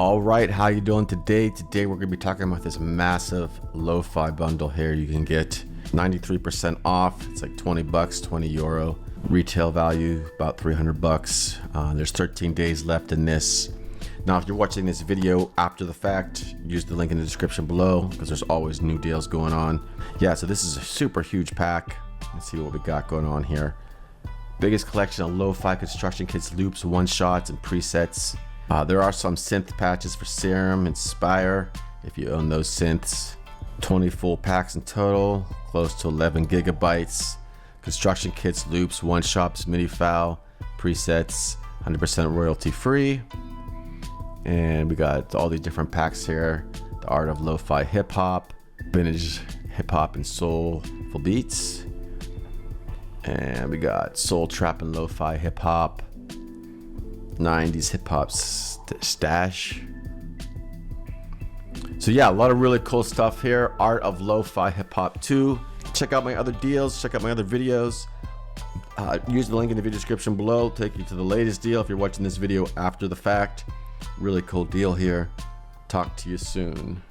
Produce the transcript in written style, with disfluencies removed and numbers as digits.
All right, how you doing today? Today we're gonna be talking about this massive Lofi bundle here. You can get 93% off. It's like 20 bucks, 20 euro. Retail value about 300 bucks. There's 13 days left in this. Now, if you're watching this video after the fact, use the link in the description below because there's always new deals going on. Yeah, so this is a super huge pack. Let's see what we got going on here. Biggest collection of lo-fi construction kits, loops, one-shots, and presets. There are some synth patches for Serum and Spire if you own those synths. 20 full packs in total, close to 11 gigabytes. Construction kits, loops, one-shots, MIDI file, presets, 100% royalty free. And we got all these different packs here. The Art of Lo-Fi Hip Hop, Vintage Hip Hop and Soulful Beats. And we got Soul Trap and Lo-Fi Hip Hop. 90s hip hop stash. So yeah, a lot of really cool stuff here. Art of Lo-Fi Hip Hop 2. Check out my other deals, check out my other videos. Use the link in the video description below, take you to the latest deal if you're watching this video after the fact. Really cool deal here. Talk to you soon.